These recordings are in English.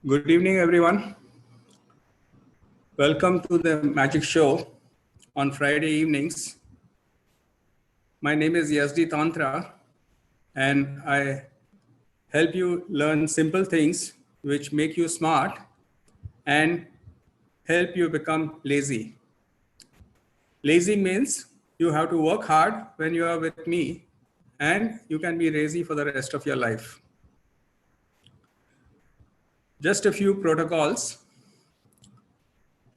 Good evening, everyone. Welcome to the Magic Show on Friday evenings. My name is Yazdi Tantra, and I help you learn simple things which make you smart and help you become lazy. Lazy means you have to work hard when you are with me, and you can be lazy for the rest of your life. Just a few protocols.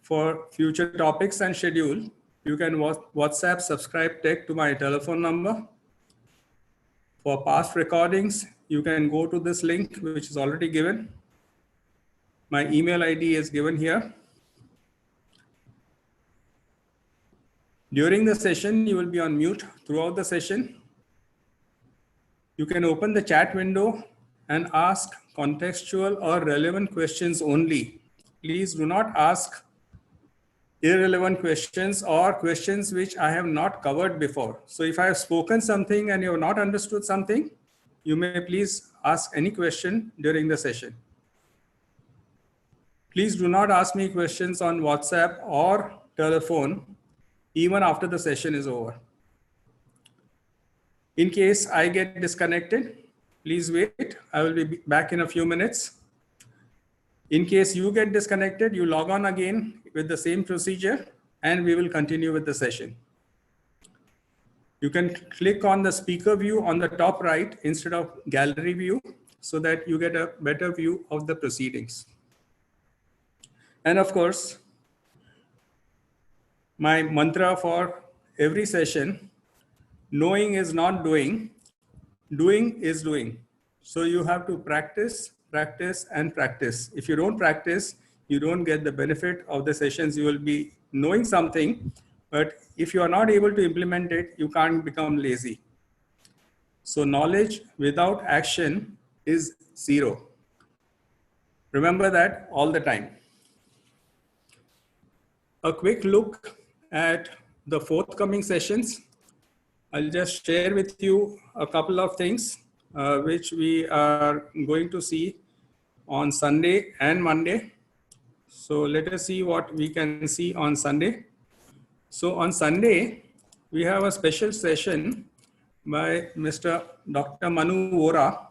For future topics and schedule, you can WhatsApp subscribe tech to my telephone number. For past recordings, you can go to this link, which is already given. My email ID is given here. During the session, you will be on mute throughout the session. You can open the chat window and ask contextual or relevant questions only. Please do not ask irrelevant questions or questions which I have not covered before. So if I have spoken something and you have not understood something, you may please ask any question during the session. Please do not ask me questions on WhatsApp or telephone even after the session is over. In case I get disconnected, please wait. I will be back in a few minutes. In case you get disconnected, you log on again with the same procedure and we will continue with the session. You can click on the speaker view on the top right instead of gallery view so that you get a better view of the proceedings. And of course, my mantra for every session, knowing is not doing, doing is doing. So you have to practice, practice, and practice. If you don't practice, you don't get the benefit of the sessions. You will be knowing something, but if you are not able to implement it, you can't become lazy. So knowledge without action is zero. Remember that all the time. A quick look at the forthcoming sessions. I'll just share with you a couple of things which we are going to see on Sunday and Monday. So let us see what we can see on Sunday. So on Sunday, we have a special session by Mr. Dr. Manu Vora,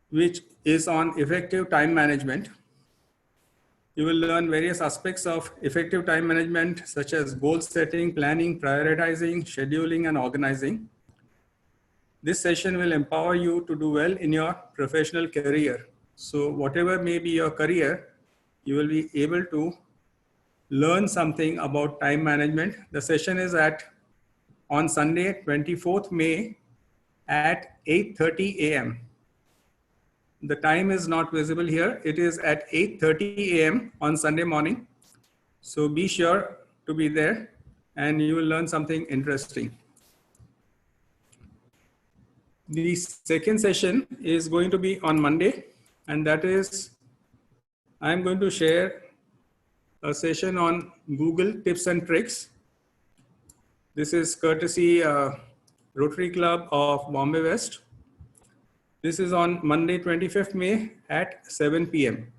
which is on effective time management. You will learn various aspects of effective time management, such as goal setting, planning, prioritizing, scheduling, and organizing. This session will empower you to do well in your professional career. So whatever may be your career, you will be able to learn something about time management. The session is on Sunday, 24th May at 8:30 a.m. The time is not visible here. It is at 8:30 a.m. on Sunday morning. So be sure to be there and you will learn something interesting. The second session is going to be on Monday, and that is, I'm going to share a session on Google tips and tricks. This is courtesy Rotary Club of Bombay West. This is on Monday, 25th May at 7 p.m.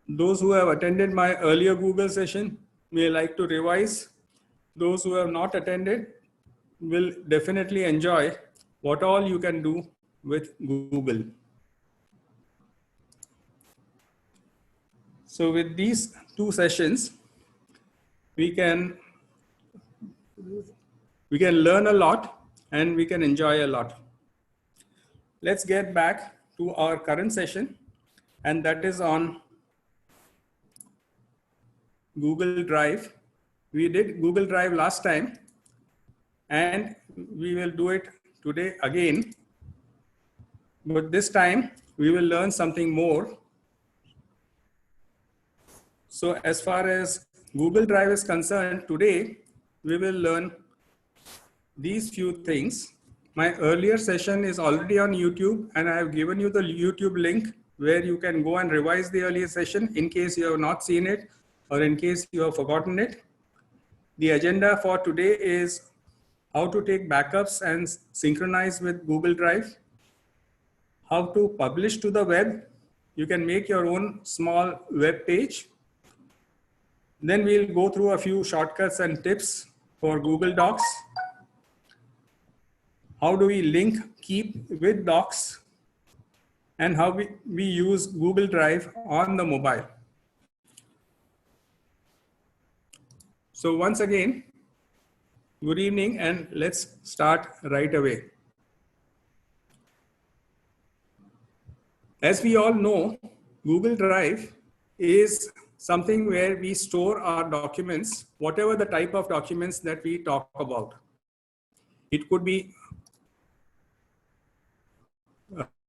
Those who have attended my earlier Google session may like to revise. Those who have not attended will definitely enjoy what all you can do with Google. So with these two sessions, we can learn a lot and we can enjoy a lot. Let's get back to our current session, and that is on Google Drive. We did Google Drive last time, and we will do it today again. But this time, we will learn something more. So as far as Google Drive is concerned, today, we will learn these few things. My earlier session is already on YouTube, and I have given you the YouTube link where you can go and revise the earlier session in case you have not seen it or in case you have forgotten it. The agenda for today is how to take backups and synchronize with Google Drive, how to publish to the web. You can make your own small web page. Then we'll go through a few shortcuts and tips for Google Docs. How do we link Keep with Docs, and how we use Google Drive on the mobile. So once again, good evening, and let's start right away. As we all know, Google Drive is something where we store our documents, whatever the type of documents that we talk about. It could be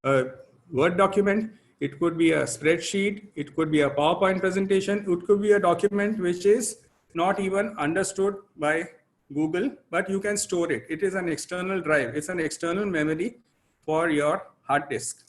a Word document, it could be a spreadsheet, it could be a PowerPoint presentation, it could be a document which is not even understood by Google, but you can store it. It is an external drive. It's an external memory for your hard disk.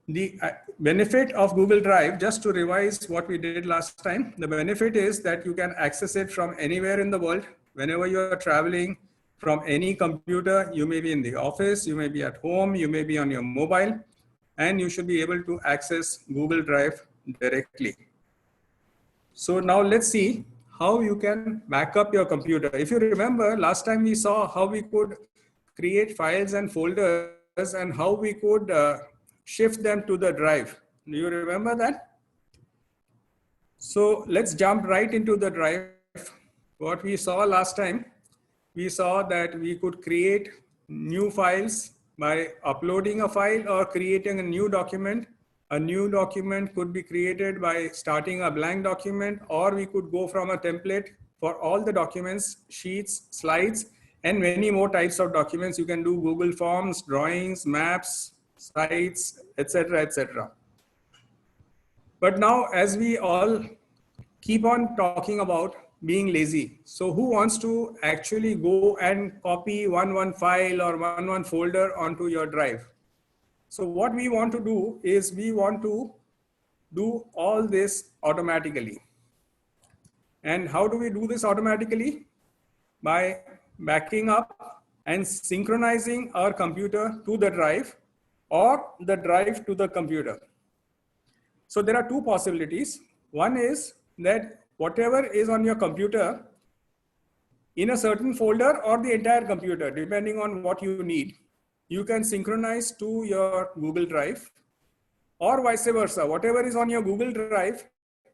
The benefit of Google Drive, just to revise what we did last time, the benefit is that you can access it from anywhere in the world, whenever you are traveling, from any computer. You may be in the office, you may be at home, you may be on your mobile, and you should be able to access Google Drive directly. So now let's see how you can back up your computer. If you remember, last time we saw how we could create files and folders and how we could shift them to the drive. Do you remember that? So let's jump right into the drive. What we saw last time, we saw that we could create new files by uploading a file or creating a new document. A new document could be created by starting a blank document, or we could go from a template for all the documents, sheets, slides, and many more types of documents. You can do Google Forms, drawings, maps, sites, etc., etc. But now, as we all keep on talking about being lazy, so who wants to actually go and copy one file or one folder onto your drive? So what we want to do is we want to do all this automatically. And how do we do this automatically? By backing up and synchronizing our computer to the drive or the drive to the computer. So there are two possibilities. One is that whatever is on your computer in a certain folder or the entire computer, depending on what you need, you can synchronize to your Google Drive, or vice versa. Whatever is on your Google Drive,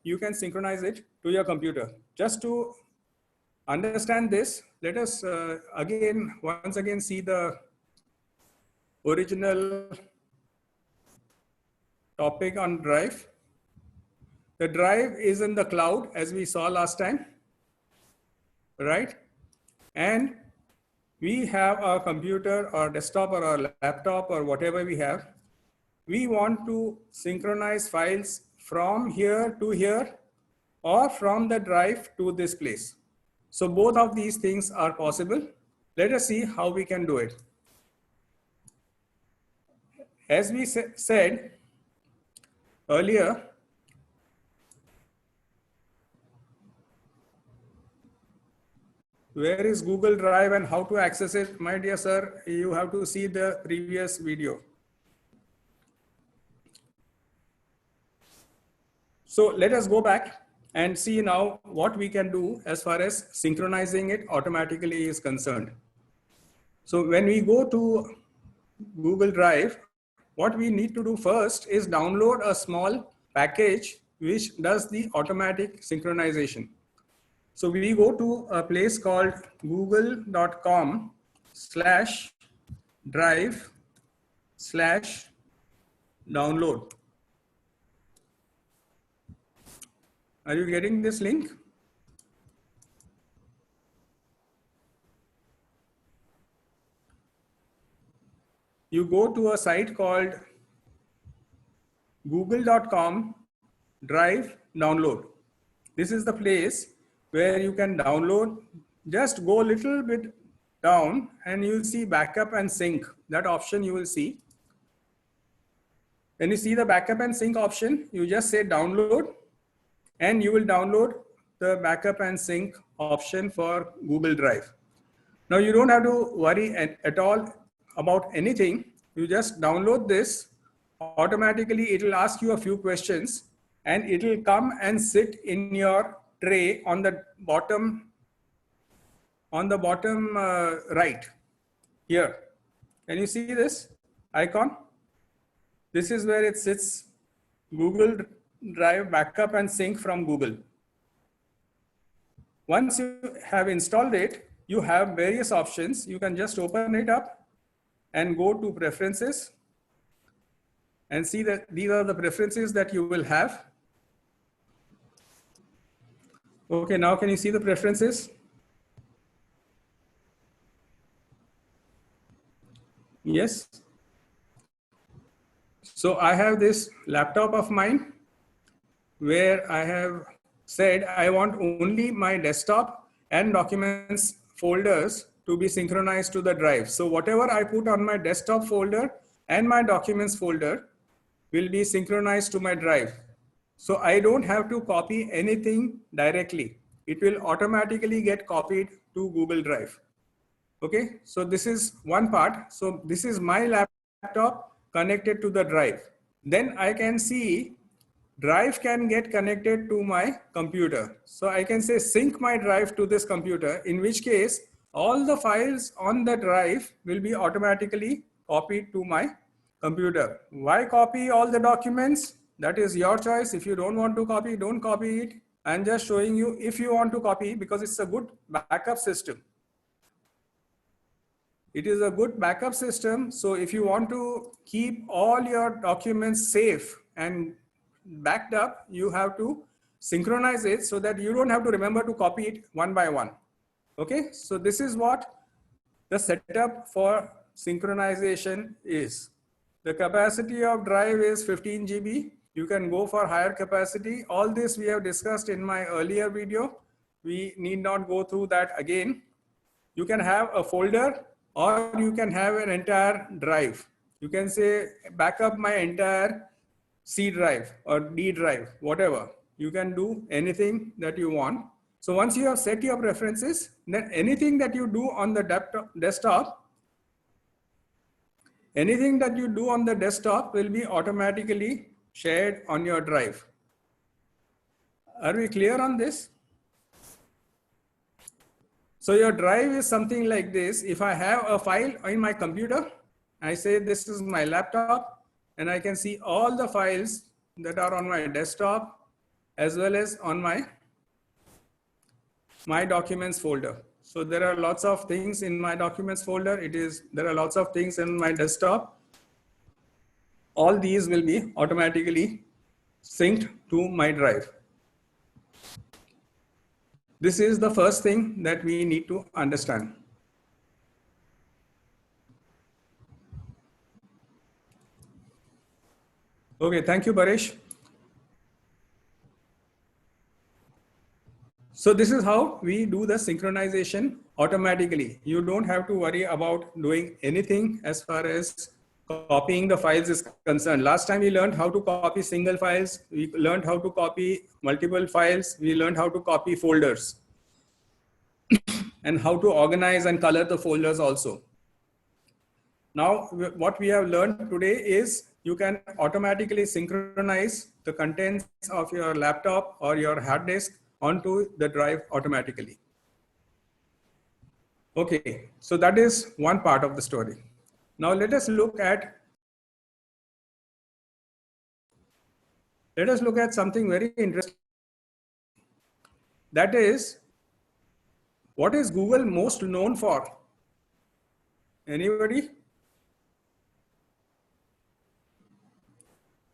you can synchronize it to your computer. Just to understand this, let us once again see the original topic on Drive. The drive is in the cloud, as we saw last time, right? And we have our computer or desktop or our laptop or whatever we have. We want to synchronize files from here to here or from the drive to this place. So both of these things are possible. Let us see how we can do it. As we said earlier, where is Google Drive and how to access it? My dear sir, you have to see the previous video. So let us go back and see now what we can do as far as synchronizing it automatically is concerned. So when we go to Google Drive, what we need to do first is download a small package which does the automatic synchronization. So we go to a place called google.com/drive/download. Are you getting this link? You go to a site called google.com/drive/download. This is the place where you can download. Just go a little bit down and you'll see backup and sync. That option you will see. When you see the backup and sync option, you just say download and you will download the backup and sync option for Google Drive. Now you don't have to worry at all about anything. you just download this. Automatically, it will ask you a few questions and it will come and sit in your tray on the bottom right here. Can you see this icon? This is where it sits, Google Drive backup and sync from Google. Once you have installed it, you have various options. You can just open it up and go to preferences and see that these are the preferences that you will have. Okay, now can you see the preferences? Yes. So I have this laptop of mine where I have said I want only my desktop and documents folders to be synchronized to the drive. So whatever I put on my desktop folder and my documents folder will be synchronized to my drive. So I don't have to copy anything directly. It will automatically get copied to Google Drive. Okay, so this is one part. So this is my laptop connected to the drive. Then I can see drive can get connected to my computer. So I can say sync my drive to this computer, in which case all the files on the drive will be automatically copied to my computer. Why copy all the documents? That is your choice. If you don't want to copy, don't copy it. I'm just showing you if you want to copy, because it's a good backup system. It is a good backup system. So if you want to keep all your documents safe and backed up, you have to synchronize it so that you don't have to remember to copy it one by one. Okay, so this is what the setup for synchronization is. The capacity of drive is 15 GB. You can go for higher capacity. All this we have discussed in my earlier video. We need not go through that again. You can have a folder or you can have an entire drive. You can say backup my entire C drive or D drive, whatever. You can do anything that you want. So once you have set your preferences, then anything that you do on the desktop, anything that you do on the desktop will be automatically shared on your drive. Are we clear on this? So your drive is something like this. If I have a file in my computer, I say this is my laptop, and I can see all the files that are on my desktop as well as on my documents folder. So there are lots of things in my documents folder. There are lots of things in my desktop. All these will be automatically synced to my drive. This is the first thing that we need to understand. Okay, thank you, Paresh. So this is how we do the synchronization automatically. You don't have to worry about doing anything as far as copying the files is concerned. Last time we learned how to copy single files. We learned how to copy multiple files. We learned how to copy folders and how to organize and color the folders also. Now, what we have learned today is you can automatically synchronize the contents of your laptop or your hard disk onto the drive automatically. Okay, so that is one part of the story. Now let us look at something very interesting. That is, what is Google most known for? Anybody?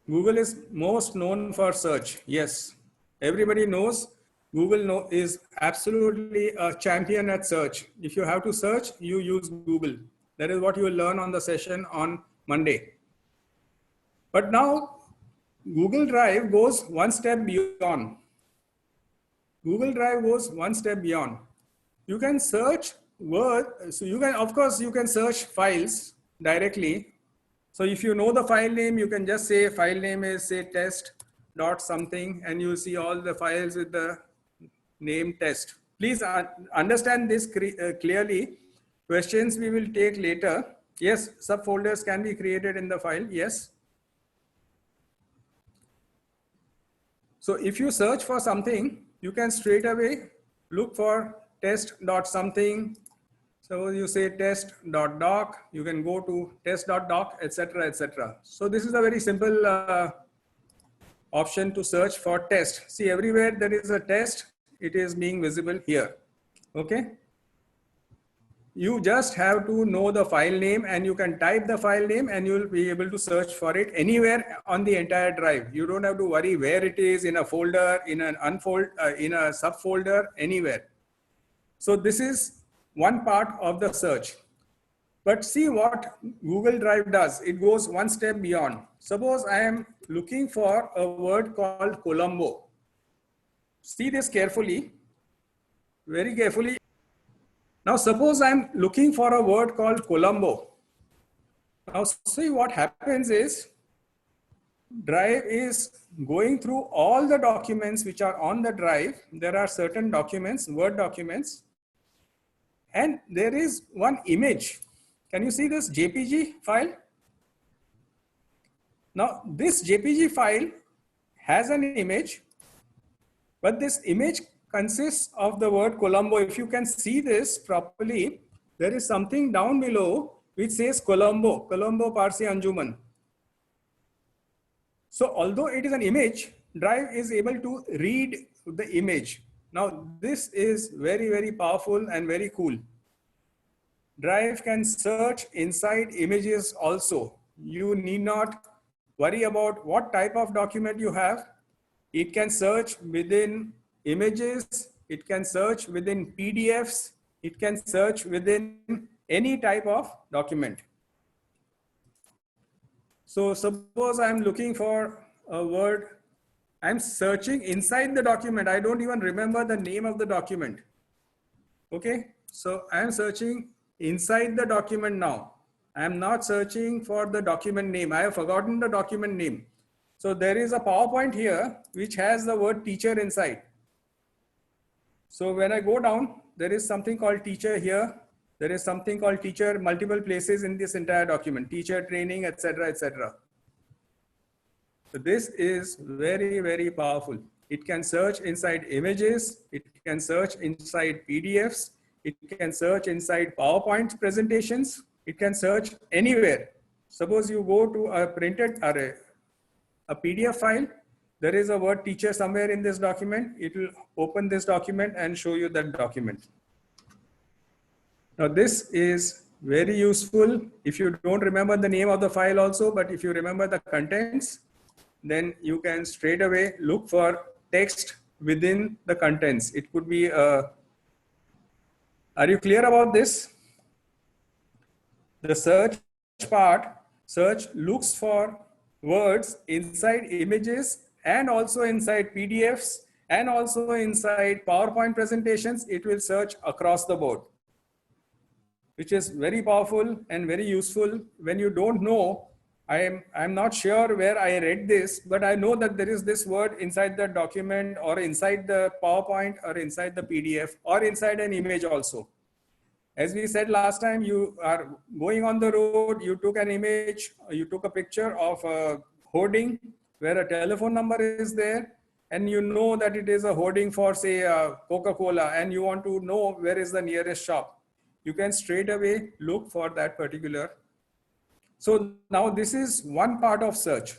Google is most known for search. Yes, everybody knows Google is absolutely a champion at search. If you have to search, you use Google. That is what you will learn on the session on Monday. But now Google Drive goes one step beyond. Google Drive goes one step beyond. You can search words. So you can, of course, you can search files directly. So if you know the file name, you can just say file name is say test.something something, and you see all the files with the name test. Please understand this clearly. Questions we will take later. Yes, subfolders can be created in the file. Yes. So if you search for something, you can straight away look for test.something. So you say test.doc, you can go to test.doc, etc., etc. So this is a very simple option to search for test. See, everywhere there is a test, it is being visible here. Okay. You just have to know the file name, and you can type the file name and you will be able to search for it anywhere on the entire drive. You don't have to worry where it is, in a folder, in an in a subfolder, anywhere. So this is one part of the search. But see what Google Drive does. It goes one step beyond. Suppose I am looking for a word called Colombo. See this carefully, very carefully. Now suppose I'm looking for a word called Colombo. Now see what happens is Drive is going through all the documents which are on the drive. There are certain documents, Word documents, and there is one image. Can you see this JPG file? Now this JPG file has an image, but this image consists of the word Colombo. If you can see this properly, there is something down below which says Colombo, Colombo Parsi Anjuman. So although it is an image, Drive is able to read the image. Now this is very, very powerful and very cool. Drive can search inside images also. You need not worry about what type of document you have. It can search within images, it can search within PDFs, it can search within any type of document. So suppose I'm looking for a word, I'm searching inside the document. I don't even remember the name of the document. Okay, so I'm searching inside the document now. I'm not searching for the document name. I have forgotten the document name. So there is a PowerPoint here which has the word teacher inside. So when I go down, there is something called teacher here. There is something called teacher multiple places in this entire document, teacher training, etc., etc. So this is very, very powerful. It can search inside images. It can search inside PDFs. It can search inside PowerPoint presentations. It can search anywhere. Suppose you go to a printed array, a PDF file, there is a word teacher somewhere in this document. It will open this document and show you that document. Now this is very useful if you don't remember the name of the file also, but if you remember the contents, then you can straight away look for text within the contents. It could be are you clear about this? The search part, search looks for words inside images and also inside PDFs and also inside PowerPoint presentations. It will search across the board, which is very powerful and very useful when you don't know. I'm not sure where I read this, but I know that there is this word inside the document or inside the PowerPoint or inside the PDF or inside an image also. As we said last time, you are going on the road, you took an image, you took a picture of a hoarding where a telephone number is there, and you know that it is a hoarding for, say, Coca-Cola, and you want to know where is the nearest shop. You can straight away look for that particular. So now this is one part of search.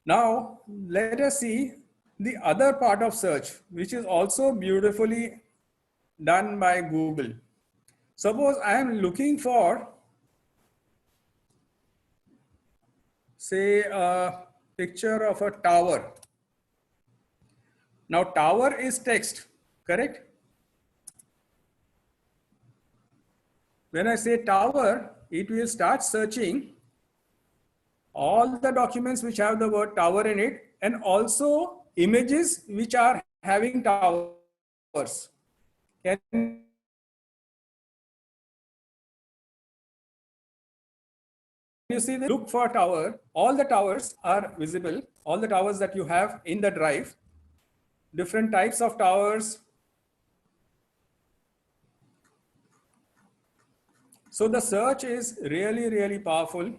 Now let us see the other part of search, which is also beautifully done by Google. Suppose I am looking for, say, a picture of a tower. Now tower is text, correct? When I say tower, it will start searching all the documents which have the word tower in it, and also images which are having towers. Can you see the look for tower? All the towers are visible, all the towers that you have in the drive, different types of towers. So the search is really, really powerful.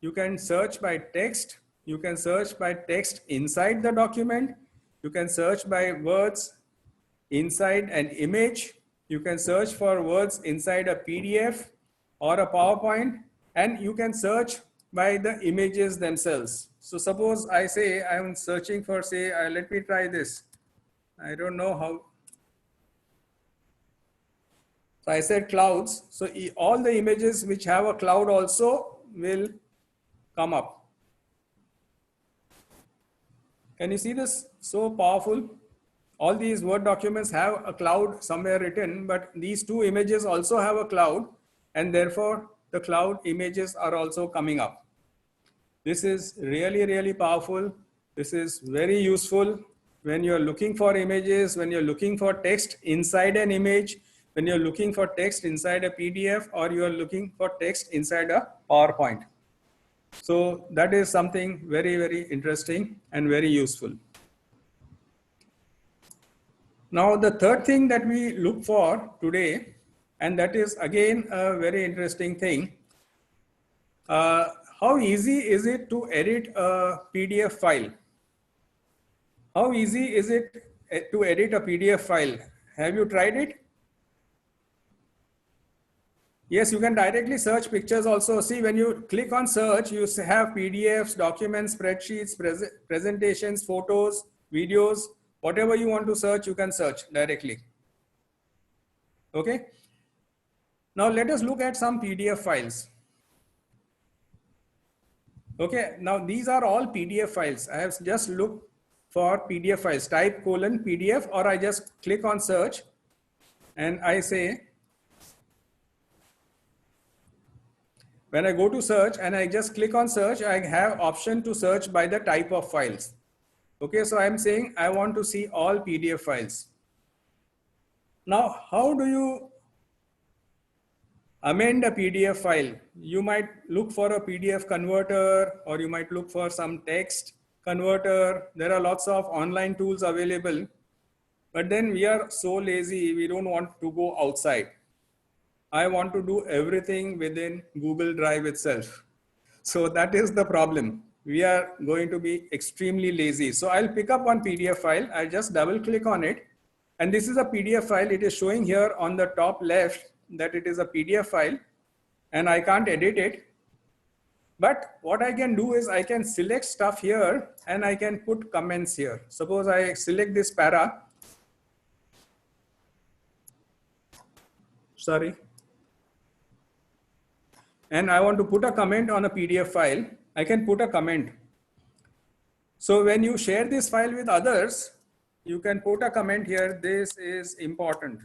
You can search by text. You can search by text inside the document. You can search by words inside an image. You can search for words inside a PDF or a PowerPoint, and you can search by the images themselves. So suppose I say I'm searching for, say, let me try this. I don't know how. So I said clouds. So all the images which have a cloud also will come up. Can you see this? So powerful. All these Word documents have a cloud somewhere written, but these two images also have a cloud, and therefore the cloud images are also coming up. This is really, really powerful. This is very useful when you're looking for images, when you're looking for text inside an image, when you're looking for text inside a PDF, or you're looking for text inside a PowerPoint. So that is something very, very interesting and very useful. Now, the third thing that we look for today, and that is again a very interesting thing, how easy is it to edit a PDF file? How easy is it to edit a PDF file? Have you tried it? Yes, you can directly search pictures also. See, when you click on search, you have PDFs, documents, spreadsheets, presentations, photos, videos, whatever you want to search, you can search directly. Okay. Now let us look at some PDF files. Okay. Now these are all PDF files. I have just looked for PDF files, type :PDF, or I just click on search and I say, when I go to search and I just click on search, I have option to search by the type of files. Okay, so I'm saying I want to see all PDF files. Now, how do you amend a PDF file? You might look for a PDF converter, or you might look for some text converter. There are lots of online tools available, but then we are so lazy, we don't want to go outside. I want to do everything within Google Drive itself. So that is the problem. We are going to be extremely lazy. So I'll pick up one PDF file. I'll just double click on it. And this is a PDF file. It is showing here on the top left that it is a PDF file, and I can't edit it. But what I can do is I can select stuff here and I can put comments here. Suppose I select this para. Sorry. And I want to put a comment on a PDF file, I can put a comment. So when you share this file with others, you can put a comment here, this is important.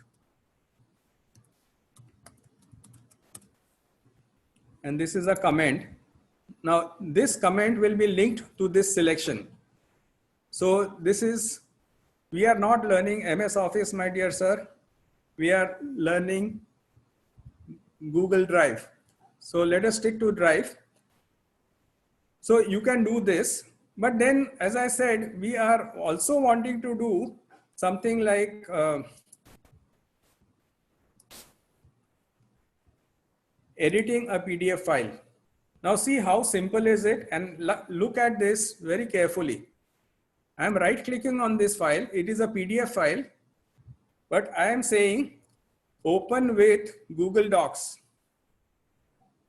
And this is a comment. Now this comment will be linked to this selection. So this is, we are not learning MS Office, my dear sir. We are learning Google Drive. So let us stick to Drive. So you can do this, but then as I said, we are also wanting to do something like editing a PDF file. Now see how simple is it, and look at this very carefully. I am right clicking on this file. It is a PDF file, but I am saying open with Google Docs.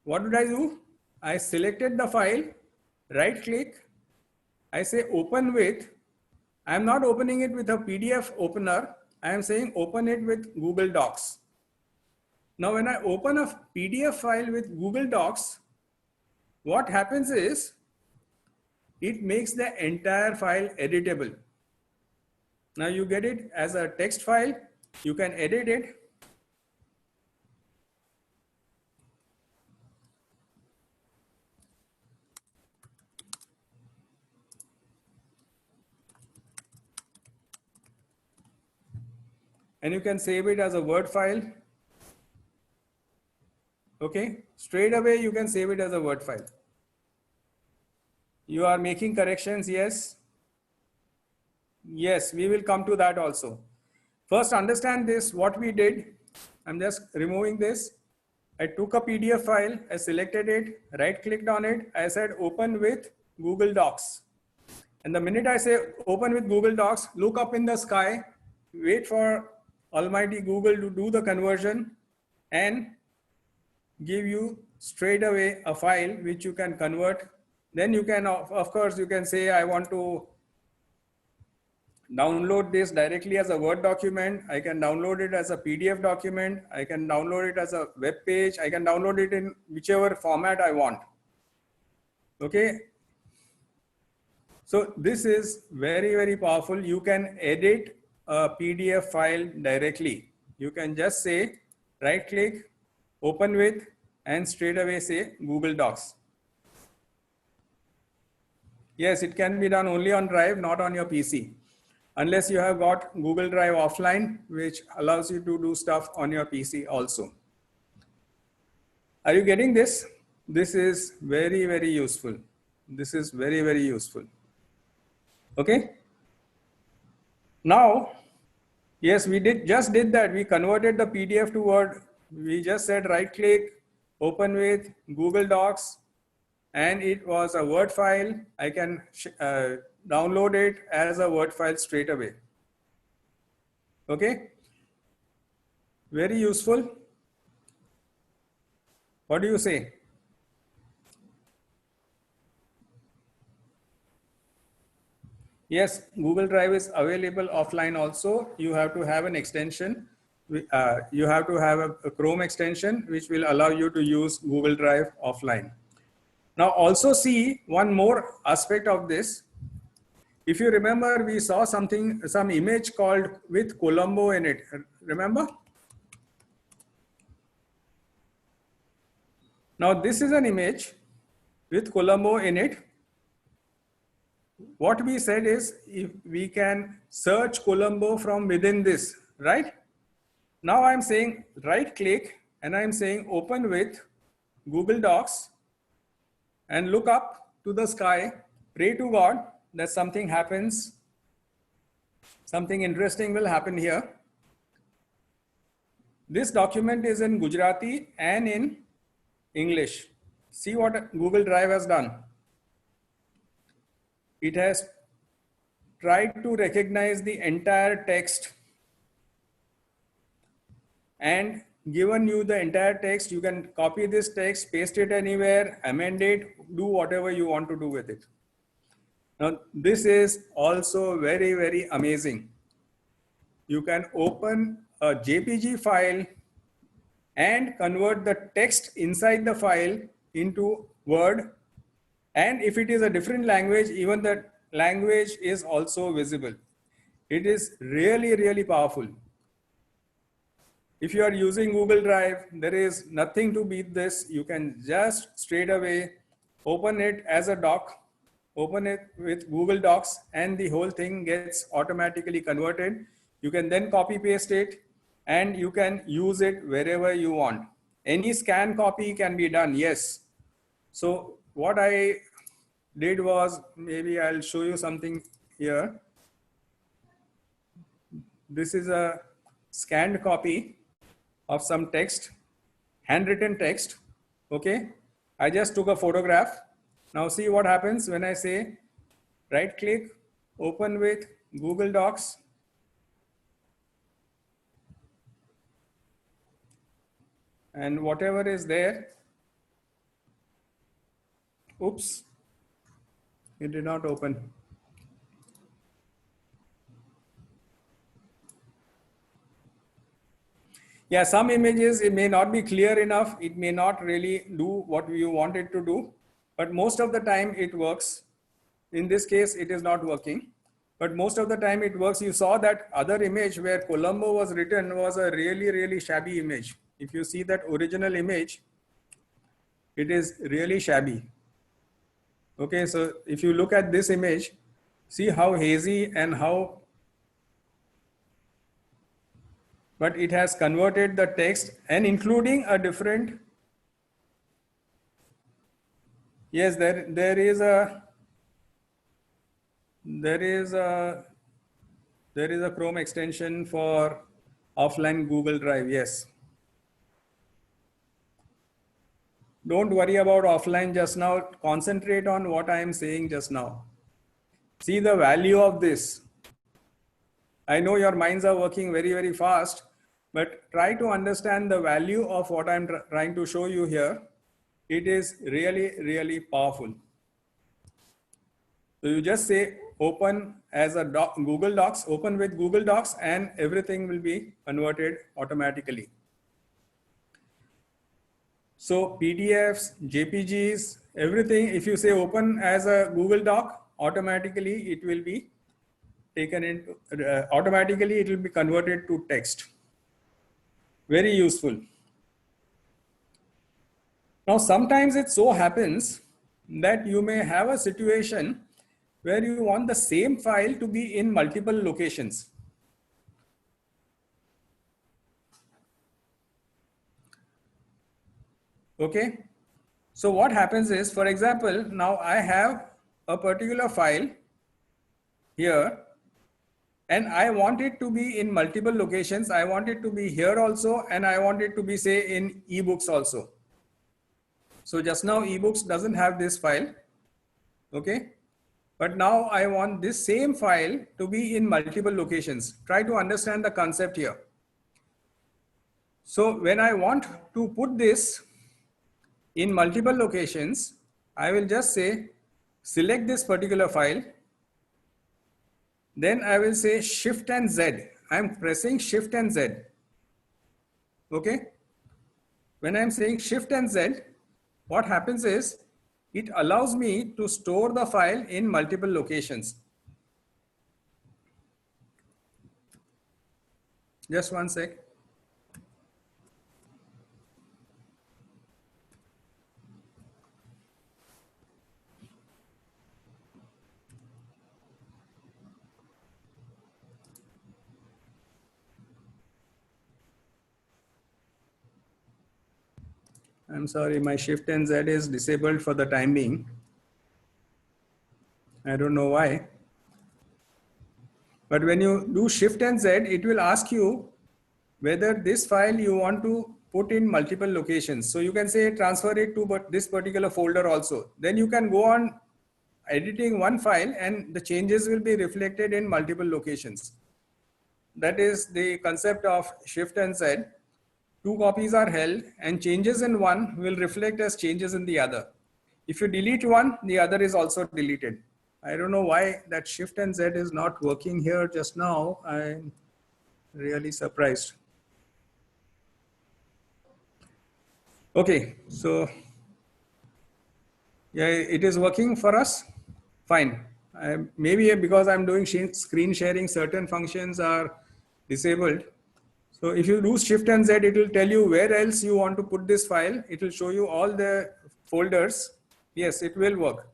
What did I do? I selected the file, right click, I say open with. I am not opening it with a PDF opener. I am saying open it with Google Docs. Now when I open a PDF file with Google Docs, what happens is it makes the entire file editable. Now you get it as a text file, you can edit it. And you can save it as a Word file. Okay, straight away you can save it as a Word file. You are making corrections, yes? Yes, we will come to that also. First understand this, what we did. I'm just removing this. I took a PDF file, I selected it, right clicked on it, I said open with Google Docs. And the minute I say open with Google Docs, look up in the sky, wait for Almighty Google to do the conversion and give you straight away a file which you can convert. Then you can, of course, you can say, I want to download this directly as a Word document. I can download it as a PDF document. I can download it as a web page. I can download it in whichever format I want. Okay. So this is very, very powerful. You can edit a PDF file directly. You can just say, right click, open with, and straight away say Google Docs. Yes, it can be done only on Drive, not on your PC. Unless you have got Google Drive offline, which allows you to do stuff on your PC also. Are you getting this? This is very, very useful. This is very, very useful. Okay. Now, yes, we just did that. We converted the PDF to Word. We just said right click, open with Google Docs, and it was a Word file. I can download it as a Word file straight away. Okay. Very useful. What do you say? Yes, Google Drive is available offline also. You have to have an extension. You have to have a Chrome extension, which will allow you to use Google Drive offline. Now also see one more aspect of this. If you remember, we saw some image called with Colombo in it. Remember? Now this is an image with Colombo in it. What we said is if we can search Colombo from within this, right? Now I'm saying right click and I'm saying open with Google Docs and look up to the sky, pray to God that something happens, something interesting will happen here. This document is in Gujarati and in English. See what Google Drive has done. It has tried to recognize the entire text and given you the entire text. You can copy this text, paste it anywhere, amend it, do whatever you want to do with it. Now, this is also very, very amazing. You can open a JPG file and convert the text inside the file into Word. And if it is a different language, even the language is also visible. It is really, really powerful. If you are using Google Drive, there is nothing to beat this. You can just straight away open it as a doc, open it with Google Docs, and the whole thing gets automatically converted. You can then copy paste it and you can use it wherever you want. Any scan copy can be done, yes. So what I did was, maybe I'll show you something here. This is a scanned copy of some text, handwritten text. Okay, I just took a photograph. Now see what happens when I say right click, open with Google Docs. And whatever is there, oops, it did not open. Yeah, some images, it may not be clear enough. It may not really do what you want it to do, but most of the time it works. In this case, it is not working, but most of the time it works. You saw that other image where Colombo was written was a really, really shabby image. If you see that original image, it is really shabby. Okay, so if you look at this image, see how hazy and how, but it has converted the text and including a different, yes, there is a Chrome extension for offline Google Drive, yes. Don't worry about offline just now. Concentrate on what I am saying just now. See the value of this. I know your minds are working very, very fast, but try to understand the value of what I'm trying to show you here. It is really, really powerful. So you just say open as a Google Docs, open with Google Docs, and everything will be converted automatically. So PDFs, JPGs, everything, if you say open as a Google Doc, automatically it will be taken into, automatically it will be converted to text. Very useful. Now, sometimes it so happens that you may have a situation where you want the same file to be in multiple locations. Okay. So what happens is, for example, now I have a particular file here and I want it to be in multiple locations. I want it to be here also, and I want it to be, say, in ebooks also. So just now ebooks doesn't have this file. Okay. But now I want this same file to be in multiple locations. Try to understand the concept here. So when I want to put this in multiple locations, I will just say, select this particular file. Then I will say Shift and Z. I'm pressing Shift and Z. Okay. When I'm saying Shift and Z, what happens is it allows me to store the file in multiple locations. Just one sec. I'm sorry, my Shift and Z is disabled for the time being. I don't know why. But when you do Shift and Z, it will ask you whether this file you want to put in multiple locations. So you can say transfer it to this particular folder also. Then you can go on editing one file and the changes will be reflected in multiple locations. That is the concept of Shift and Z. Two copies are held and changes in one will reflect as changes in the other. If you delete one, the other is also deleted. I don't know why that Shift and Z is not working here just now. I'm really surprised. Okay, so yeah, it is working for us. Fine. Maybe because I'm doing screen sharing, certain functions are disabled. So if you do Shift and Z, it will tell you where else you want to put this file. It will show you all the folders. Yes, it will work.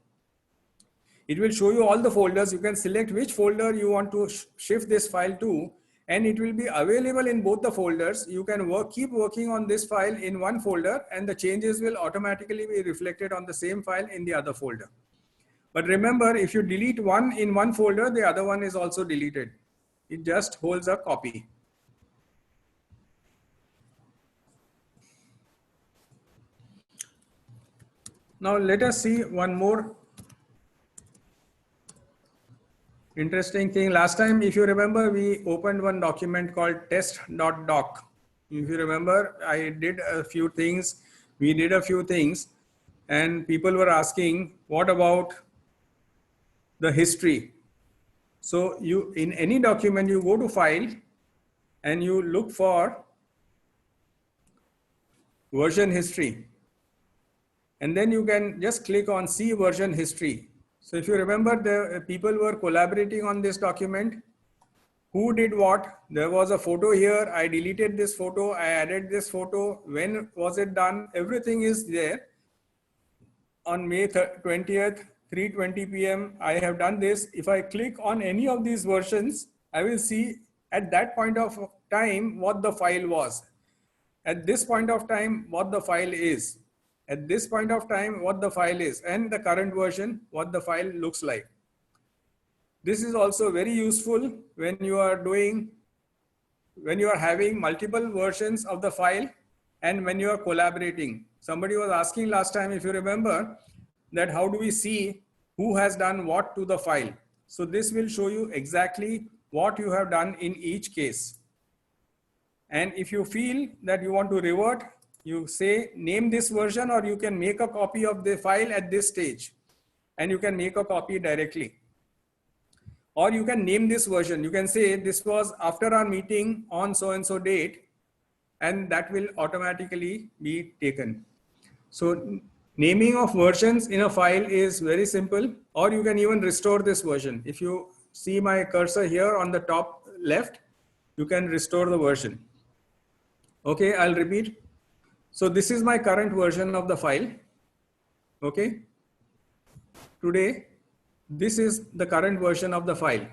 It will show you all the folders. You can select which folder you want to shift this file to, and it will be available in both the folders. You can keep working on this file in one folder, and the changes will automatically be reflected on the same file in the other folder. But remember, if you delete one in one folder, the other one is also deleted. It just holds a copy. Now let us see one more interesting thing. Last time, if you remember, we opened one document called test.doc. If you remember, I did a few things. We did a few things and people were asking, what about the history? So you, in any document, you go to file and you look for version history. And then you can just click on see version history. So if you remember, the people were collaborating on this document. Who did what? There was a photo here. I deleted this photo. I added this photo. When was it done? Everything is there. On May 20th, 3:20 p.m. I have done this. If I click on any of these versions, I will see at that point of time what the file was. At this point of time, what the file is. At this point of time, what the file is, and the current version, what the file looks like. This is also very useful when you are having multiple versions of the file and when you are collaborating. somebody was asking last time, if you remember, that how do we see who has done what to the file? So this will show you exactly what you have done in each case. And if you feel that you want to revert, you say name this version, or you can make a copy of the file at this stage and you can make a copy directly. Or you can name this version. You can say this was after our meeting on so and so date, and that will automatically be taken. So naming of versions in a file is very simple, or you can even restore this version. If you see my cursor here on the top left, you can restore the version. Okay, I'll repeat. So this is my current version of the file. Okay. Today, this is the current version of the file.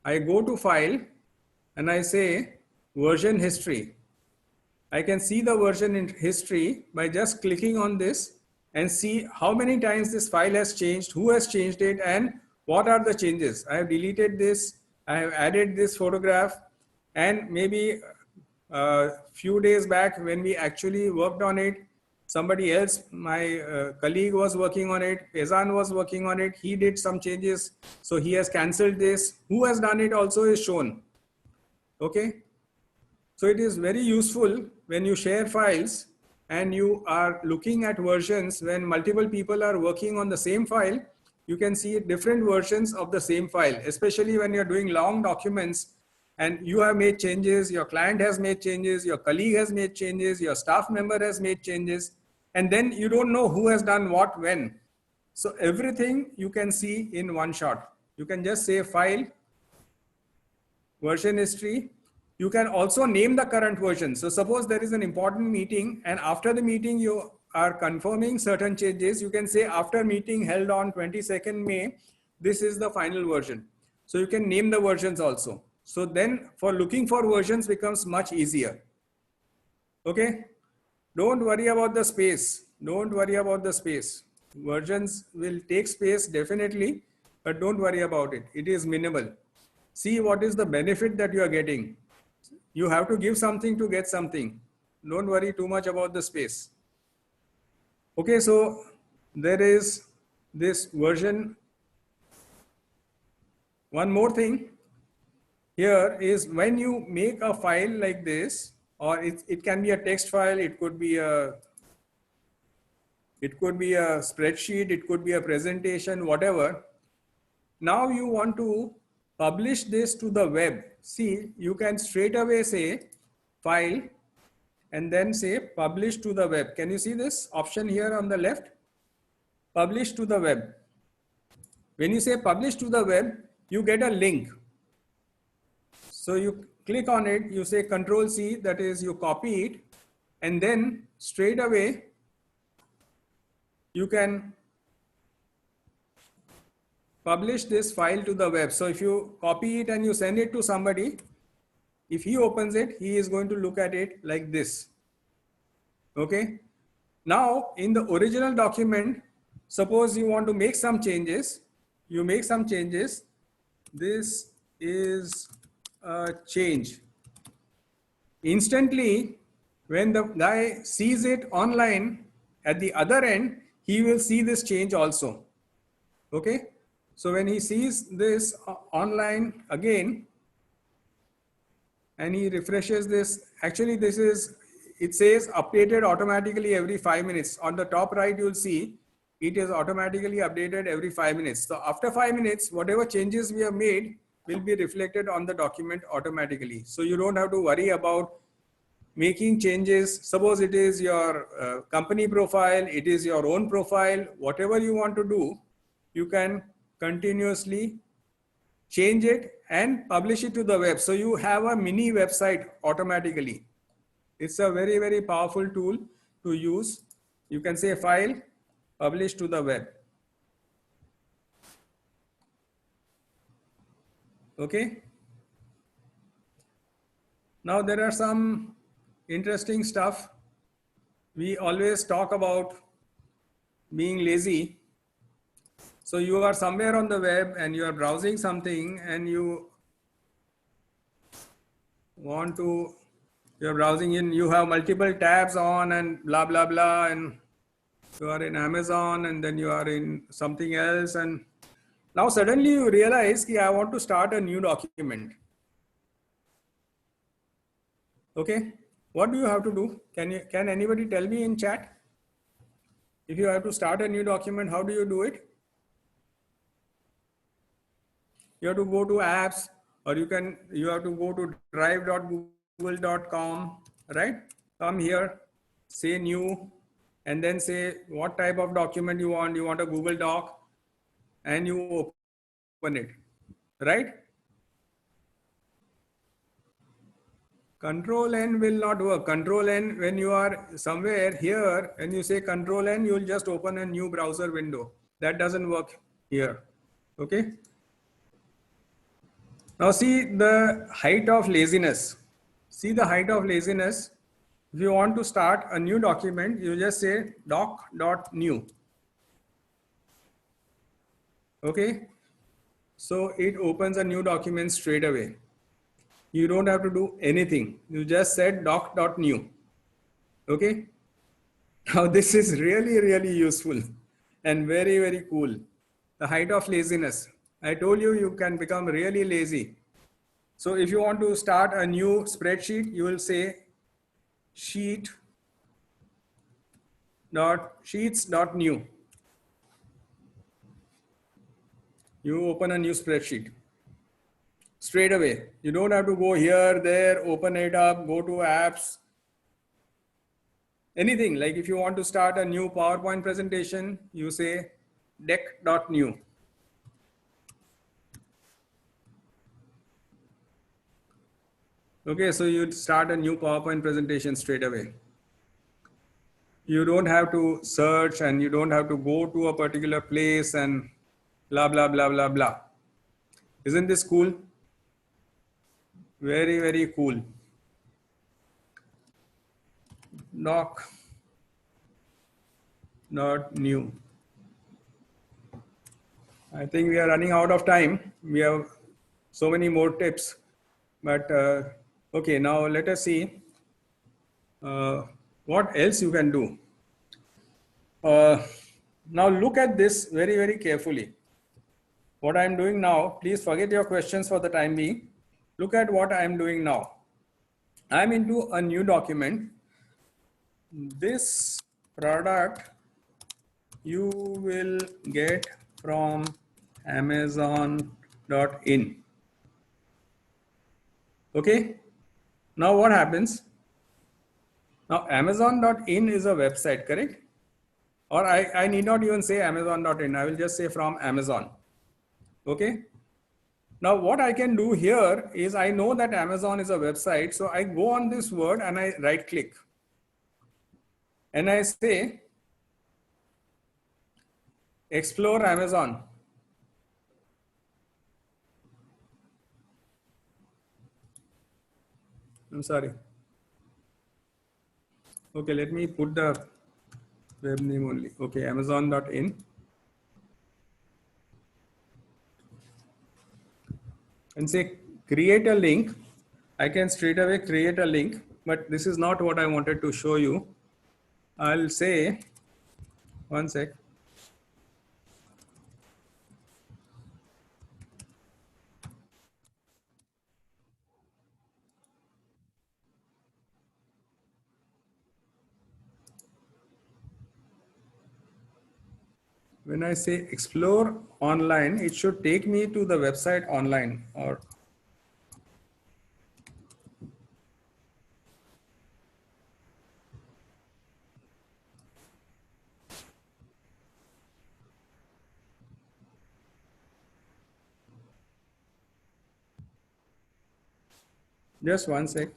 I go to file and I say version history. I can see the version in history by just clicking on this and see how many times this file has changed, who has changed it, and what are the changes. I have deleted this, I have added this photograph, and maybe a few days back when we actually worked on it, somebody else, my colleague was working on it, Faizan was working on it, he did some changes, so he has cancelled this. Who has done it also is shown. Okay. So it is very useful when you share files and you are looking at versions when multiple people are working on the same file. You can see different versions of the same file, especially when you're doing long documents and you have made changes, your client has made changes, your colleague has made changes, your staff member has made changes, and then you don't know who has done what when. So everything you can see in one shot. You can just say file, version history. You can also name the current version. So suppose there is an important meeting and after the meeting you are confirming certain changes, you can say after meeting held on 22nd May, this is the final version. So you can name the versions also. So then for looking for versions becomes much easier. Okay. Don't worry about the space. Don't worry about the space. Versions will take space definitely, but don't worry about it. It is minimal. See what is the benefit that you are getting. You have to give something to get something. Don't worry too much about the space. Okay, so there is this version. One more thing here is when you make a file like this, or it can be a text file, it could be a spreadsheet, it could be a presentation, whatever. Now you want to publish this to the web. See, you can straight away say file and then say publish to the web. Can you see this option here on the left? Publish to the web. When you say publish to the web, you get a link. So you click on it, you say Control C, that is you copy it, and then straight away you can publish this file to the web. So if you copy it and you send it to somebody, if he opens it, he is going to look at it like this. Okay. Now in the original document, suppose you want to make some changes, you make some changes. This is a change. Instantly, when the guy sees it online at the other end, he will see this change also. Okay. So when he sees this online again, and he refreshes this, actually this is, it says updated automatically every 5 minutes. On the top right, you'll see it is automatically updated every 5 minutes. So after 5 minutes, whatever changes we have made will be reflected on the document automatically. So you don't have to worry about making changes. Suppose it is your company profile, it is your own profile, whatever you want to do, you can continuously change it and publish it to the web. So you have a mini website automatically. It's a very, very powerful tool to use. You can say file, publish to the web. Okay. Now there are some interesting stuff. We always talk about being lazy. So you are somewhere on the web and you are browsing something and you want to You're browsing in, you have multiple tabs on and blah, blah, blah. And you are in Amazon and then you are in something else. And now suddenly you realize, ki, I want to start a new document. Okay. What do you have to do? Can anybody tell me in chat? If you have to start a new document, how do you do it? You have to go to apps, or you have to go to drive.google.com, right? Come here, say new, and then say what type of document you want. You want a Google Doc, and you open it, right? Control N will not work. Control N, when you are somewhere here and you say Control N, you will just open a new browser window. That doesn't work here. Okay. Now see the height of laziness. See the height of laziness. If you want to start a new document, you just say doc.new. Okay. So it opens a new document straight away. You don't have to do anything. You just said doc.new. Okay. Now this is really, really useful and very, very cool. The height of laziness. I told you, you can become really lazy. So if you want to start a new spreadsheet, you will say sheets.new. You open a new spreadsheet straight away. You don't have to go here, there, open it up, go to apps, anything. Like if you want to start a new PowerPoint presentation, you say deck.new. Okay, so you start a new PowerPoint presentation straight away. You don't have to search and you don't have to go to a particular place and blah, blah, blah, blah, blah. Isn't this cool? Very, very cool. Doc.new. I think we are running out of time. We have so many more tips, but okay, now let us see what else you can do. Now look at this very, very carefully. What I'm doing now, please forget your questions for the time being. Look at what I'm doing now. I'm into a new document. This product you will get from Amazon.in. Okay. Now what happens? Now Amazon.in is a website, correct? Or I need not even say Amazon.in. I will just say from Amazon. Okay. Now what I can do here is I know that Amazon is a website. So I go on this word and I right click. And I say, explore Amazon. I'm sorry. Okay, let me put the web name only. Okay, Amazon.in. And say create a link. I can straight away create a link, but this is not what I wanted to show you. I'll say, one sec. When I say explore online, it should take me to the website online or just one sec.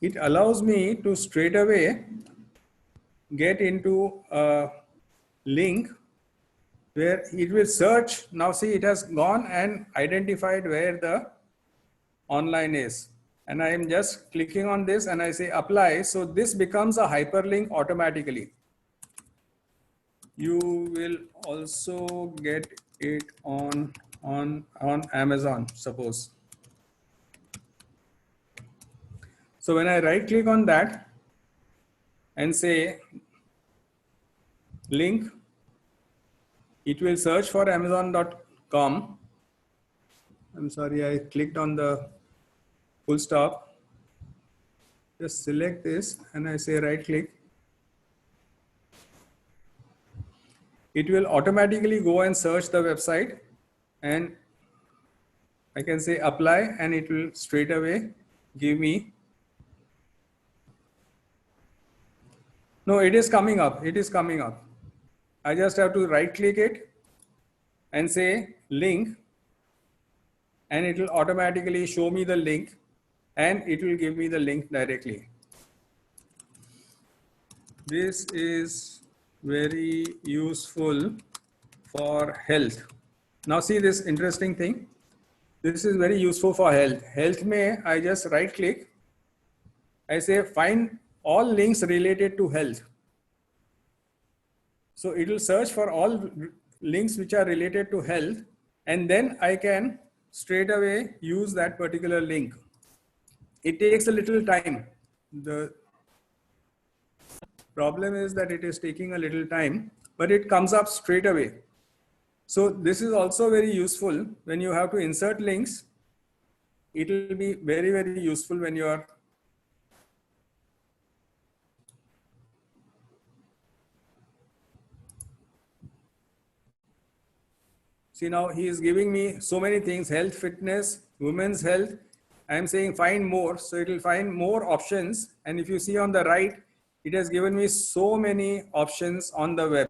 It allows me to straight away get into a link where it will search. Now see, it has gone and identified where the online is. And I am just clicking on this and I say apply. So this becomes a hyperlink automatically. You will also get it on Amazon, suppose. So when I right click on that and say link, it will search for amazon.com. I'm sorry, I clicked on the full stop. Just select this and I say right click. It will automatically go and search the website, and I can say apply, and it will straight away give me. No, it is coming up. It is coming up. I just have to right click it and say link, and it will automatically show me the link, and it will give me the link directly. This is very useful for health. Now see this interesting thing. This is very useful for health. Health may I just right click. I say find all links related to health. So it will search for all links which are related to health, and then I can straight away use that particular link. It takes a little time. The problem is that it is taking a little time, but it comes up straight away. So this is also very useful when you have to insert links. It will be very, very useful when you are see now he is giving me so many things: health, fitness, women's health. I am saying find more, so it will find more options. And if you see on the right, it has given me so many options on the web.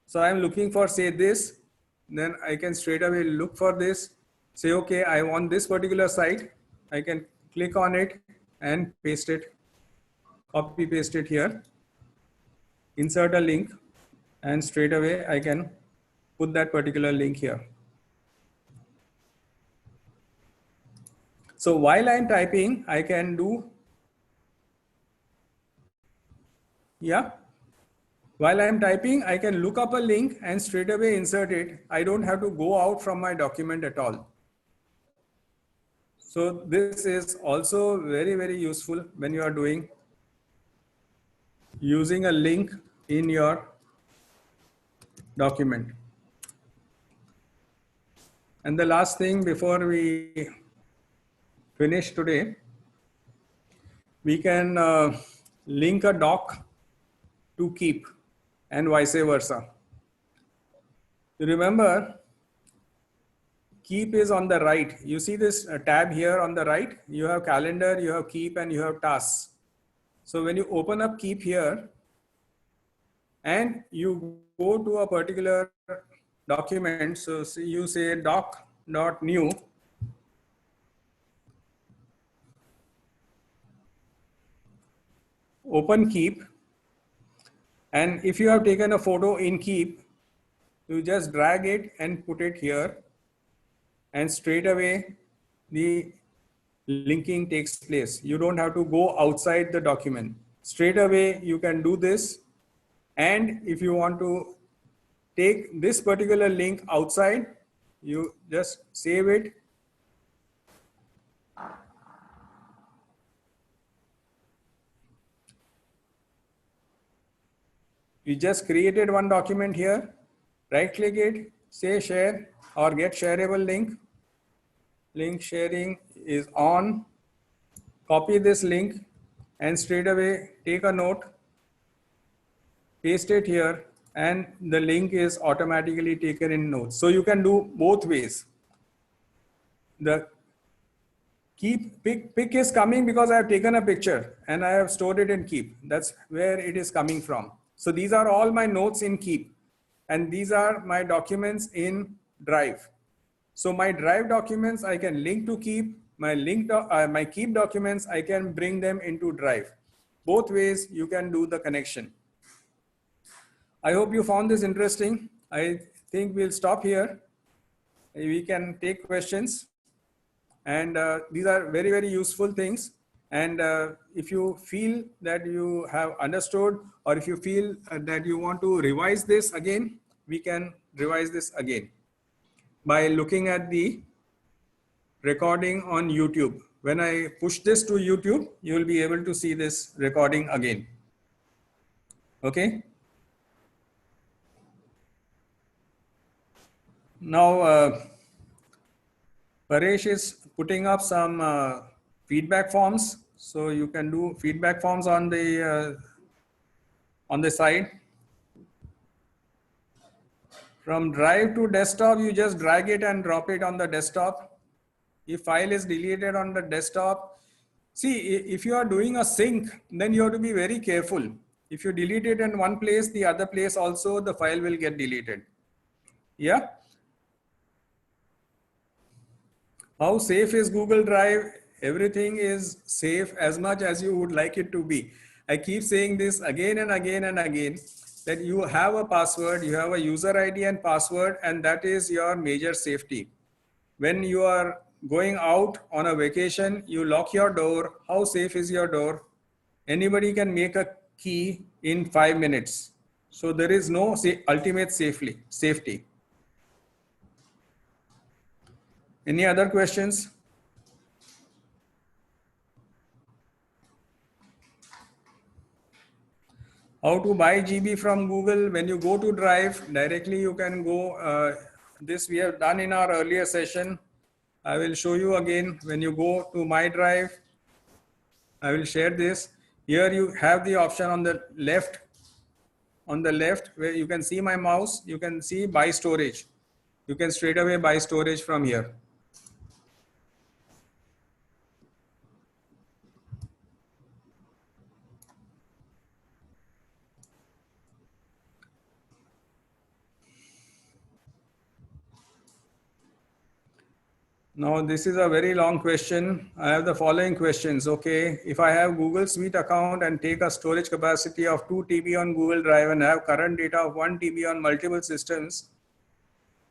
So I am looking for, say, this, then I can straight away look for this, say, okay, I want this particular site. I can click on it and paste it, copy paste it here, insert a link, and straight away I can put that particular link here. So while I'm typing, I can do, yeah. While I'm typing, I can look up a link and straight away insert it. I don't have to go out from my document at all. So this is also very, very useful when you are doing using a link in your document. And the last thing before we finish today, we can link a doc to Keep and vice versa. You remember, Keep is on the right. You see this tab here on the right? You have calendar, you have Keep, and you have tasks. So when you open up Keep here and you go to a particular document, so you say doc.new, open Keep, and if you have taken a photo in Keep, you just drag it and put it here, and straight away the linking takes place. You don't have to go outside the document. Straight away you can do this, and if you want to take this particular link outside, you just save it. You just created one document here, right click it, say share or get shareable link. Link sharing is on. Copy this link and straight away take a note, paste it here, and the link is automatically taken in notes. So you can do both ways. The Keep pick is coming because I have taken a picture and I have stored it in Keep. That's where it is coming from. So these are all my notes in Keep, and these are my documents in Drive. So my Drive documents I can link to Keep. My Keep documents I can bring them into Drive. Both ways you can do the connection. I hope you found this interesting. I think we'll stop here. We can take questions. And these are very, very useful things. And if you feel that you have understood, or if you feel that you want to revise this again, we can revise this again by looking at the recording on YouTube. When I push this to YouTube, you will be able to see this recording again. Okay. Now, Paresh is putting up some feedback forms. So you can do feedback forms on the side. From drive to desktop, you just drag it and drop it on the desktop. If file is deleted on the desktop, see, if you are doing a sync, then you have to be very careful. If you delete it in one place, the other place also the file will get deleted. Yeah. How safe is Google Drive? Everything is safe as much as you would like it to be. I keep saying this again and again and again, that you have a password, you have a user ID and password, and that is your major safety. When you are going out on a vacation, you lock your door. How safe is your door? Anybody can make a key in 5 minutes. So there is no ultimate safety. Any other questions? How to buy GB from Google? When you go to Drive, directly you can go, this we have done in our earlier session. I will show you again. When you go to My Drive, I will share this. Here you have the option on the left where you can see my mouse, you can see buy storage. You can straight away buy storage from here. Now, this is a very long question. I have the following questions. Okay, if I have Google Suite account and take a storage capacity of 2 TB on Google Drive and have current data of 1 TB on multiple systems,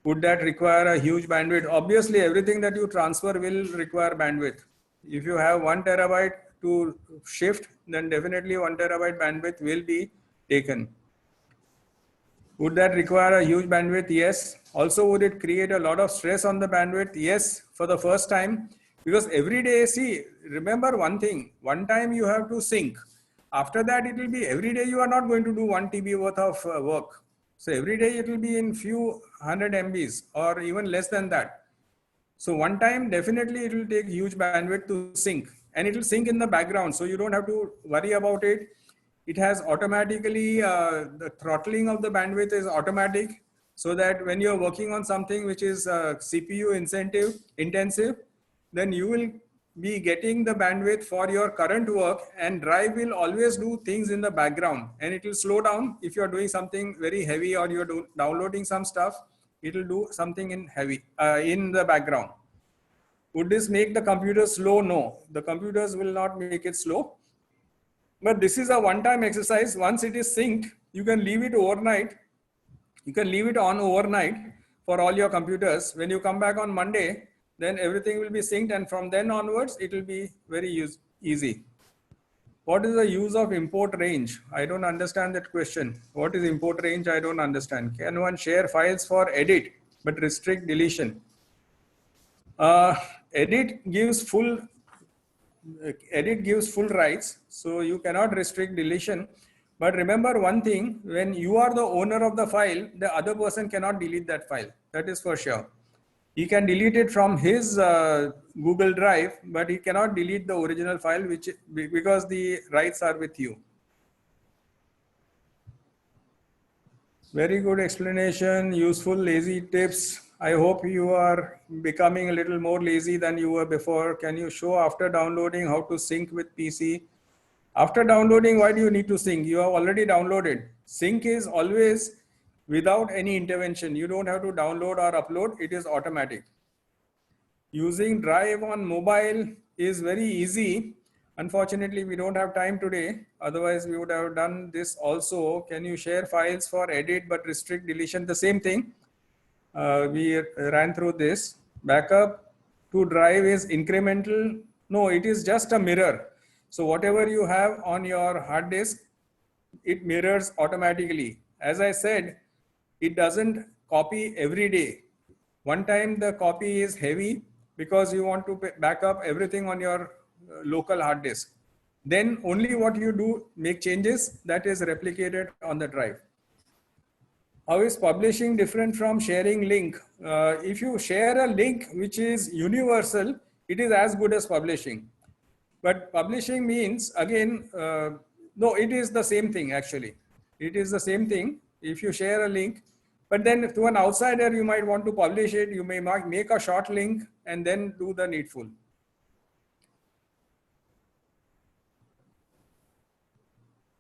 would that require a huge bandwidth? Obviously, everything that you transfer will require bandwidth. If you have 1 terabyte to shift, then definitely 1 terabyte bandwidth will be taken. Would that require a huge bandwidth? Yes. Also, would it create a lot of stress on the bandwidth? Yes, for the first time. Because every day, see, remember one thing, one time you have to sync. After that, it will be every day you are not going to do 1 TB worth of work. So every day it will be in few hundred MBs or even less than that. So one time, definitely it will take huge bandwidth to sync, and it will sync in the background. So you don't have to worry about it. It has automatically, the throttling of the bandwidth is automatic, so that when you're working on something which is CPU intensive, then you will be getting the bandwidth for your current work, and Drive will always do things in the background, and it will slow down if you're doing something very heavy or you're downloading some stuff. It will do something in the background. Would this make the computer slow? No, the computers will not make it slow. But this is a one-time exercise. Once it is synced, you can leave it overnight. You can leave it on overnight for all your computers. When you come back on Monday, then everything will be synced, and from then onwards, it will be very easy. What is the use of import range? I don't understand that question. What is import range? I don't understand. Can one share files for edit but restrict deletion? Edit gives full rights, so you cannot restrict deletion. But remember one thing, when you are the owner of the file, the other person cannot delete that file. That is for sure. He can delete it from his Google Drive, but he cannot delete the original file because the rights are with you. Very good explanation, useful, lazy tips. I hope you are becoming a little more lazy than you were before. Can you show after downloading how to sync with PC? After downloading, why do you need to sync? You have already downloaded. Sync is always without any intervention. You don't have to download or upload. It is automatic. Using Drive on mobile is very easy. Unfortunately, we don't have time today. Otherwise, we would have done this also. Can you share files for edit but restrict deletion? The same thing. We ran through this. Backup to Drive is incremental. No, it is just a mirror. So whatever you have on your hard disk, it mirrors automatically. As I said, it doesn't copy every day. One time the copy is heavy because you want to back up everything on your local hard disk. Then only what you do, make changes, that is replicated on the drive. How is publishing different from sharing link? If you share a link which is universal, it is as good as publishing. But publishing means, again, no, it is the same thing actually. It is the same thing. If you share a link, but then to an outsider, you might want to publish it. You may make a short link and then do the needful.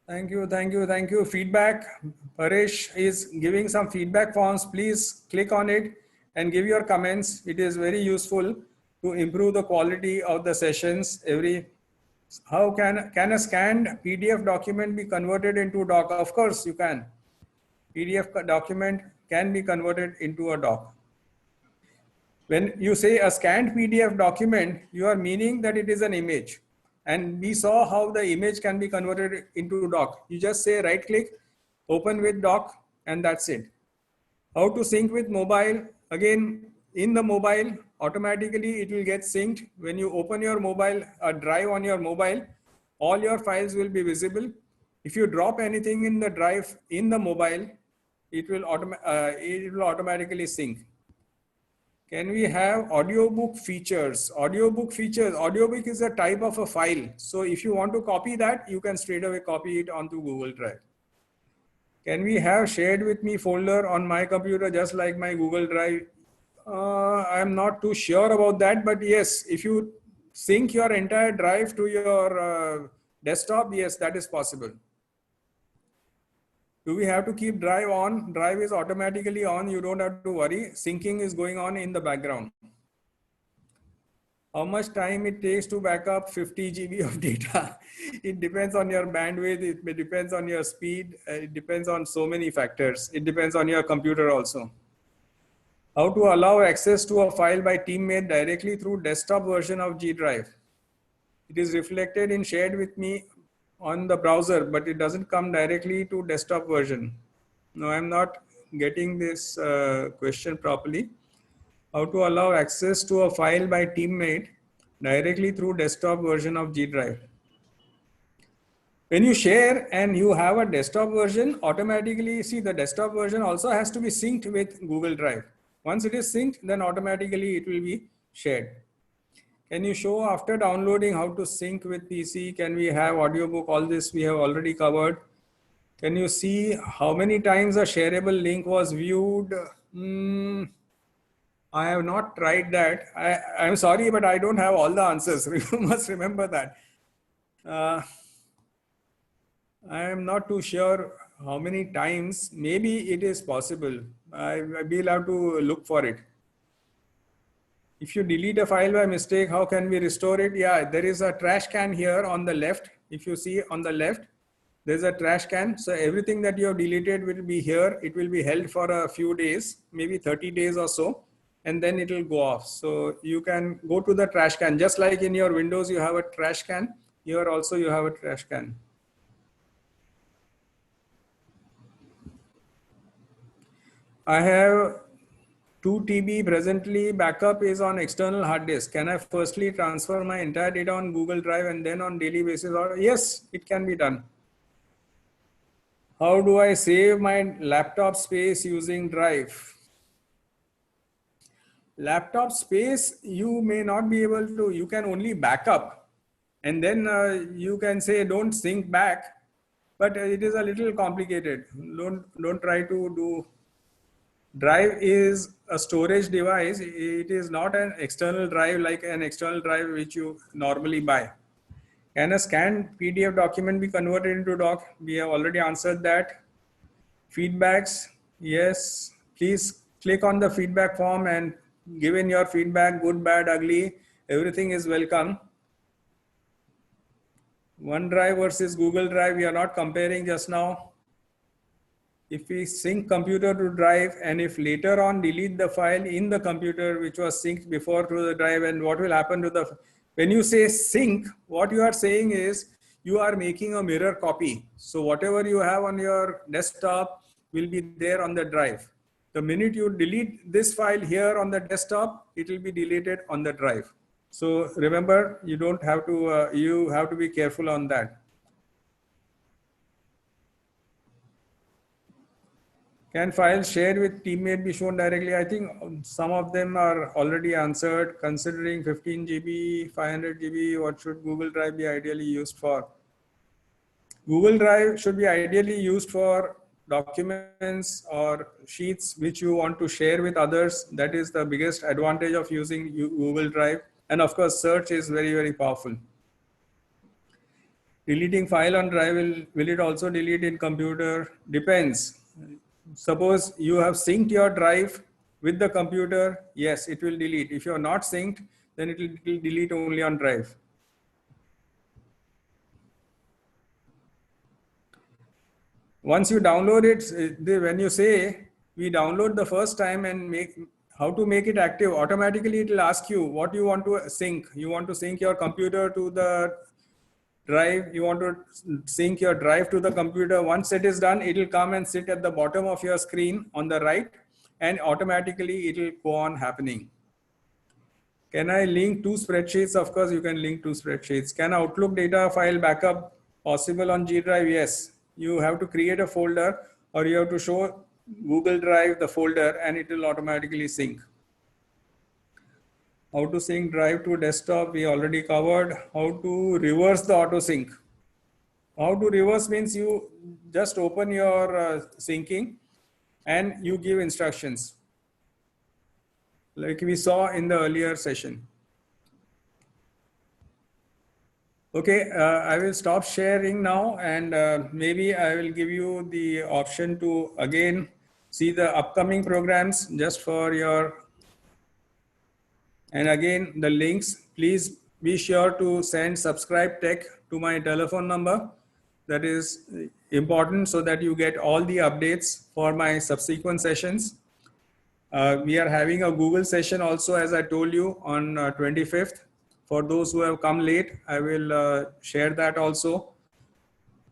Thank you, thank you, thank you. Feedback. Paresh is giving some feedback forms. Please click on it and give your comments. It is very useful to improve the quality of the sessions. How can a scanned PDF document be converted into doc? Of course you can. PDF document can be converted into a doc. When you say a scanned PDF document, you are meaning that it is an image. And we saw how the image can be converted into doc. You just say right click, open with doc, and that's it. How to sync with mobile? Again, in the mobile, automatically it will get synced. When you open your mobile, a drive on your mobile, all your files will be visible. If you drop anything in the drive in the mobile, it will automatically sync. Can we have audiobook features? Audiobook is a type of a file. So if you want to copy that, you can straight away copy it onto Google Drive. Can we have shared with me folder on my computer just like my Google Drive? I'm not too sure about that, but yes, if you sync your entire drive to your desktop, yes, that is possible. Do we have to keep drive on? Drive is automatically on. You don't have to worry. Syncing is going on in the background. How much time it takes to back up 50 GB of data? It depends on your bandwidth. It depends on your speed. It depends on so many factors. It depends on your computer also. How to allow access to a file by teammate directly through desktop version of G Drive? It is reflected in shared with me on the browser, but it doesn't come directly to desktop version. No, I'm not getting this question properly. How to allow access to a file by teammate directly through desktop version of G Drive. When you share and you have a desktop version, automatically, see, the desktop version also has to be synced with Google Drive. Once it is synced, then automatically it will be shared. Can you show after downloading how to sync with PC? Can we have audiobook? All this we have already covered. Can you see how many times a shareable link was viewed? I have not tried that. I'm sorry, but I don't have all the answers. You must remember that. I am not too sure how many times. Maybe it is possible. I will have to look for it. If you delete a file by mistake, how can we restore it? Yeah, there is a trash can here on the left. If you see on the left, there's a trash can. So everything that you have deleted will be here. It will be held for a few days, maybe 30 days or so, and then it will go off. So you can go to the trash can. Just like in your Windows, you have a trash can. Here also you have a trash can. I have 2 TB presently. Backup is on external hard disk. Can I firstly transfer my entire data on Google Drive and then on daily basis? Or yes, it can be done. How do I save my laptop space using Drive? Laptop space, you may not be able to, you can only back up. And then you can say don't sync back, but it is a little complicated. Don't try to do. Drive is a storage device. It is not an external drive like an external drive which you normally buy. Can a scanned PDF document be converted into doc? We have already answered that. Feedbacks, yes. Please click on the feedback form and give in your feedback, good, bad, ugly. Everything is welcome. OneDrive versus Google Drive, we are not comparing just now. If we sync computer to drive and if later on delete the file in the computer which was synced before to the drive, and what will happen to the when you say sync, what you are saying is you are making a mirror copy. So whatever you have on your desktop will be there on the drive. The minute you delete this file here on the desktop, it will be deleted on the drive. So remember, you don't have to, you have to be careful on that. Can files shared with teammate be shown directly? I think some of them are already answered. Considering 15 GB, 500 GB, what should Google Drive be ideally used for? Google Drive should be ideally used for documents or sheets which you want to share with others. That is the biggest advantage of using Google Drive. And of course, search is very, very powerful. Deleting file on drive, will it also delete in computer? Depends. Suppose you have synced your drive with the computer, yes, it will delete. If you're not synced, then it will delete only on drive. Once you download it, when you say we download the first time and how to make it active, automatically it will ask you what you want to sync. You want to sync your computer to the drive, you want to sync your drive to the computer. Once it is done, it will come and sit at the bottom of your screen on the right, and automatically it will go on happening. Can I link 2 spreadsheets? Of course, you can link 2 spreadsheets. Can Outlook data file backup possible on G Drive? Yes. You have to create a folder, or you have to show Google Drive the folder, and it will automatically sync. How to sync drive to desktop, we already covered. How to reverse the auto sync. How to reverse means you just open your syncing and you give instructions, like we saw in the earlier session. Okay, I will stop sharing now, and maybe I will give you the option to again see the upcoming programs just for your. And again, the links, please be sure to send subscribe tech to my telephone number. That is important so that you get all the updates for my subsequent sessions. We are having a Google session also, as I told you, on 25th. For those who have come late, I will share that also.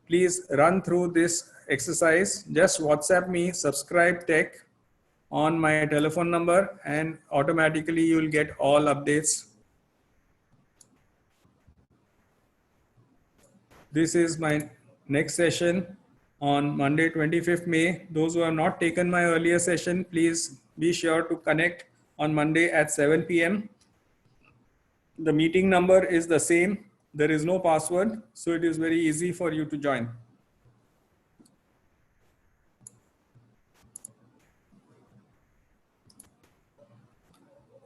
Please run through this exercise. Just WhatsApp me, subscribe tech on my telephone number, and automatically you will get all updates. This is my next session on Monday, 25th May. Those who have not taken my earlier session, please be sure to connect on Monday at 7 p.m. The meeting number is the same. There is no password, so it is very easy for you to join.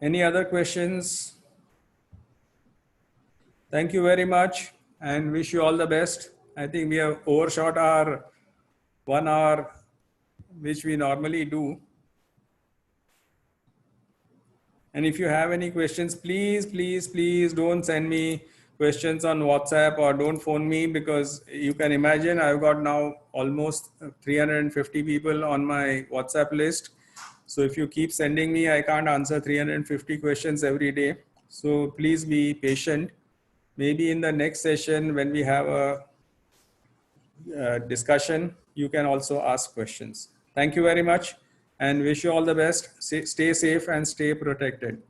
Any other questions? Thank you very much and wish you all the best. I think we have overshot our 1 hour, which we normally do. And if you have any questions, please, please, please don't send me questions on WhatsApp or don't phone me, because you can imagine I've got now almost 350 people on my WhatsApp list. So if you keep sending me, I can't answer 350 questions every day. So please be patient. Maybe in the next session, when we have a discussion, you can also ask questions. Thank you very much and wish you all the best. Stay safe and stay protected.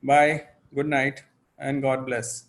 Bye. Good night and God bless.